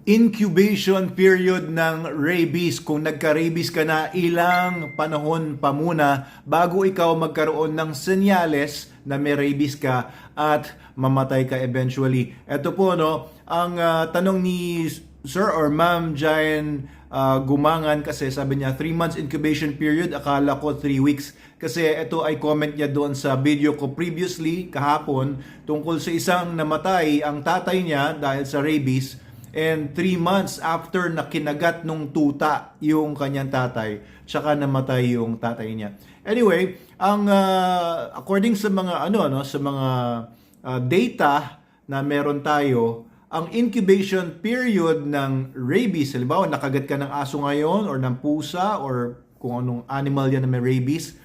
Incubation period ng rabies. Kung nagka-rabies ka na, ilang panahon pa muna bago ikaw magkaroon ng senyales na may rabies ka at mamatay ka eventually. Ito po, no, ang tanong ni Sir or Ma'am Jayan Gumangan, kasi sabi niya 3 months incubation period, akala ko 3 weeks. Kasi ito ay comment niya doon sa video ko previously kahapon tungkol sa isang namatay ang tatay niya dahil sa rabies. And 3 months after na kinagat nung tuta yung kanyang tatay, tsaka namatay yung tatay niya. Anyway, ang according sa mga sa mga data na meron tayo, ang incubation period ng rabies, halimbawa nakagat ka ng aso ngayon or ng pusa or kung anong animal yan na may rabies,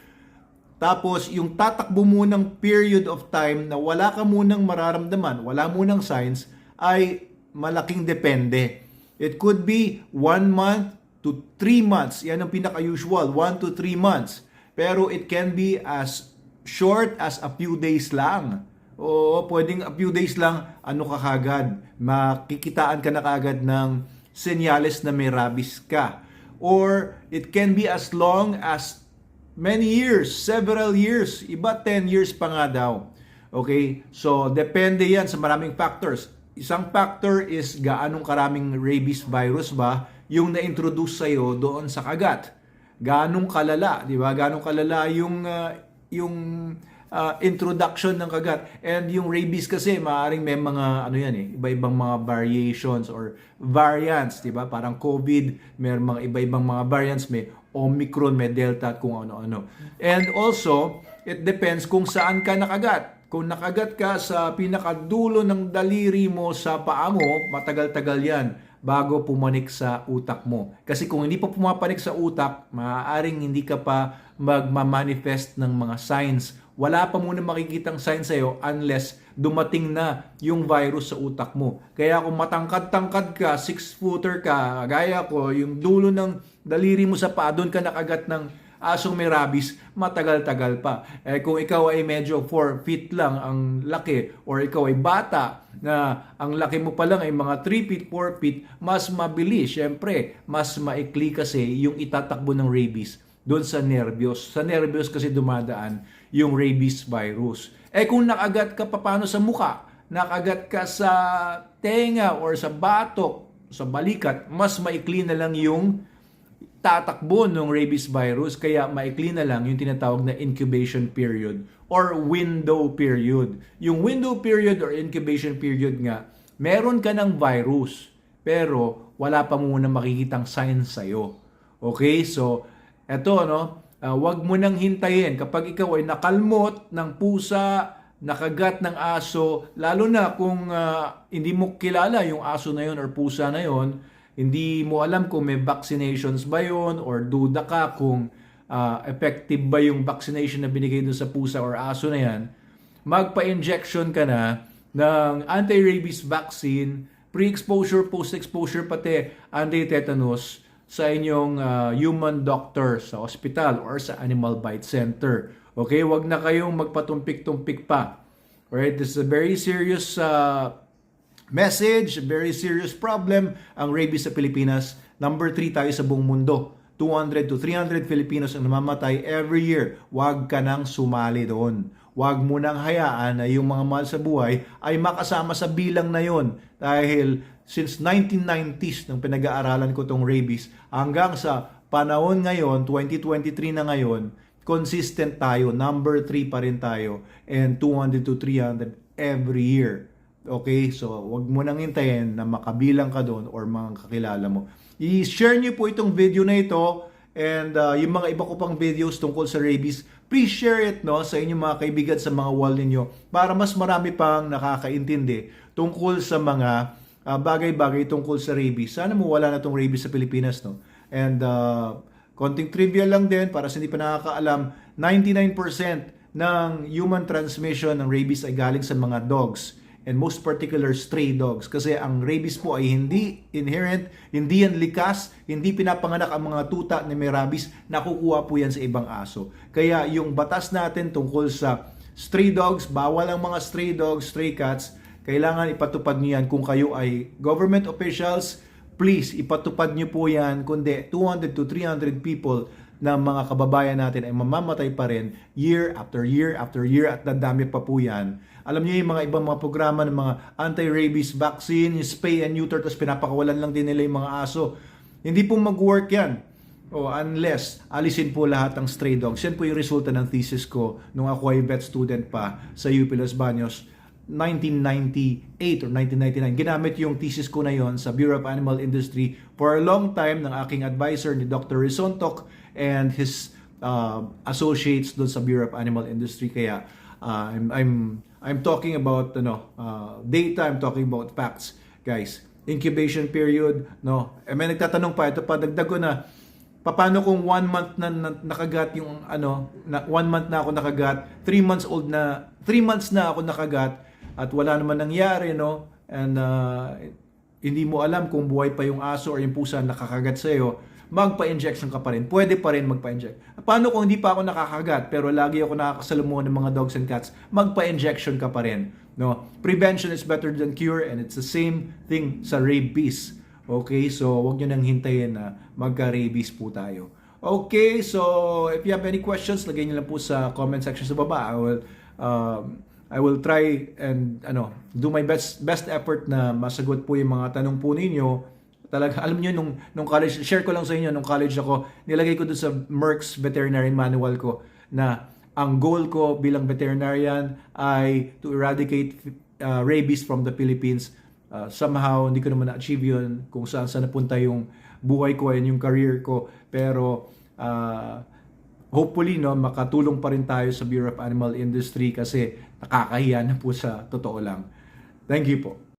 tapos yung tatakbo munang period of time na wala ka munang mararamdaman, wala munang signs, ay malaking depende. It could be 1 month to 3 months. Yan ang pinaka-usual, 1 to 3 months. Pero it can be as short as a few days lang. O pwedeng a few days lang, ano ka kagad, makikitaan ka na kagad ng senyales na may rabies ka. Or it can be as long as many years, several years, iba 10 years pa nga daw. Okay? So, depende yan sa maraming factors. Isang factor is gaanong karaming rabies virus ba yung na-introduce sa'yo doon sa kagat. Gaanong kalala, di ba? Gaanong kalala yung introduction ng kagat. And yung rabies kasi, maaaring may mga, iba-ibang mga variations or variants, di ba? Parang COVID, may mga iba-ibang mga variants, may Omicron, may Delta, at kung ano-ano. And also, it depends kung saan ka nakagat. Kung nakagat ka sa pinakadulo ng daliri mo sa paa mo, matagal-tagal yan bago pumanik sa utak mo. Kasi kung hindi pa pumapanik sa utak, maaaring hindi ka pa magmamanifest ng mga signs. Wala pa muna makikitang signs sa'yo unless dumating na yung virus sa utak mo. Kaya kung matangkad-tangkad ka, 6-footer ka, gaya ko, yung dulo ng daliri mo sa paa, doon ka nakagat ng asong may rabies, matagal-tagal pa. Kung ikaw ay medyo 4 feet lang ang laki, or ikaw ay bata na ang laki mo pa lang ay mga 3 feet, 4 feet, mas mabilis. Siyempre, mas maikli kasi yung itatakbo ng rabies doon sa nervyos. Sa nervyos kasi dumadaan yung rabies virus. Kung nakagat ka pa paano sa muka, nakagat ka sa tenga or sa batok, sa balikat, mas maikli na lang yung tatakbo ng rabies virus, kaya maikli na lang yung tinatawag na incubation period or window period. Yung window period or incubation period nga, meron ka ng virus, pero wala pa muna makikitang signs sa'yo. Okay? So, eto, wag mo nang hintayin. Kapag ikaw ay nakalmot ng pusa, nakagat ng aso, lalo na kung hindi mo kilala yung aso na yon or pusa na yon, hindi mo alam kung may vaccinations ba yun or duda ka kung effective ba yung vaccination na binigay dun sa pusa or aso na yan, magpa-injection ka na ng anti-rabies vaccine, pre-exposure, post-exposure, pati anti-tetanus sa inyong human doctor sa hospital or sa animal bite center. Okay? Wag na kayong magpatumpik-tumpik pa. Alright? This is a very serious message, very serious problem ang rabies sa Pilipinas. Number 3 tayo sa buong mundo. 200 to 300 Filipinos ang namamatay every year. Huwag ka nang sumali doon. Huwag mo nang hayaan na yung mga mahal sa buhay ay makasama sa bilang na yon. Dahil since 1990s nung pinag-aaralan ko tong rabies, hanggang sa panahon ngayon, 2023 na ngayon, consistent tayo. Number 3 pa rin tayo. And 200 to 300 every year. Okay, so wag mo nang hintayin na makabilang ka doon or mga kakilala mo. I-share niyo po itong video na ito and yung mga iba ko pang videos tungkol sa rabies, please share it sa inyong mga kaibigan sa mga wall ninyo para mas marami pang nakakaintindi tungkol sa mga bagay-bagay tungkol sa rabies. Sana mawala na tong rabies sa Pilipinas, And konting trivia lang din para sa hindi pa nakakaalam, 99% ng human transmission ng rabies ay galing sa mga dogs. And most particular stray dogs, kasi ang rabies po ay hindi inherent, hindi yan likas, hindi pinapanganak ang mga tuta na may rabies, nakukuha po yan sa ibang aso. Kaya yung batas natin tungkol sa stray dogs, bawal ang mga stray dogs, stray cats, kailangan ipatupad niyo yan kung kayo ay government officials, please, ipatupad nyo po yan, kundi 200 to 300 people na mga kababayan natin ay mamamatay pa rin year after year after year at dadami pa po yan. Alam niyo yung mga ibang mga programa ng mga anti-rabies vaccine, yung spay and neuter, tapos pinapakawalan lang din nila yung mga aso. Hindi po mag-work yan. Unless alisin po lahat ng stray dogs. Yan po yung resulta ng thesis ko nung ako ay vet student pa sa UP Los Baños 1998 or 1999. Ginamit yung thesis ko na yon sa Bureau of Animal Industry for a long time ng aking advisor ni Dr. Rizontok and his associates doon sa Bureau of Animal Industry. Kaya I'm talking about data, I'm talking about facts, guys. Incubation period, no. May nagtatanong pa, ito pa dagdag ko na, paano kung 1 month na nakagat yung 1 month na ako nakagat, 3 months old na 3 months na ako nakagat at wala naman nangyari, no? And hindi mo alam kung buhay pa yung aso or yung pusa nakakagat sa iyo, magpa-injection ka pa rin. Pwede pa rin magpa-inject. Paano kung hindi pa ako nakakagat pero lagi ako nakakasalamuhan ng mga dogs and cats, magpa-injection ka pa rin, no? Prevention is better than cure, and it's the same thing sa rabies. Okay, so wag nyo nang hintayin na magka-rabies po tayo. Okay, so if you have any questions, lagay nyo lang po sa comment section sa baba. I will try and do my best effort na masagot po yung mga tanong po ninyo. Talaga, alam niyo nung college, share ko lang sa inyo, nung college ako, nilagay ko doon sa Merck's veterinary manual ko na ang goal ko bilang veterinarian ay to eradicate rabies from the Philippines. Somehow, hindi ko naman na-achieve yun kung saan napunta yung buhay ko and yung career ko. Pero, hopefully, makatulong pa rin tayo sa Bureau of Animal Industry kasi nakakahiya na po sa totoo lang. Thank you po.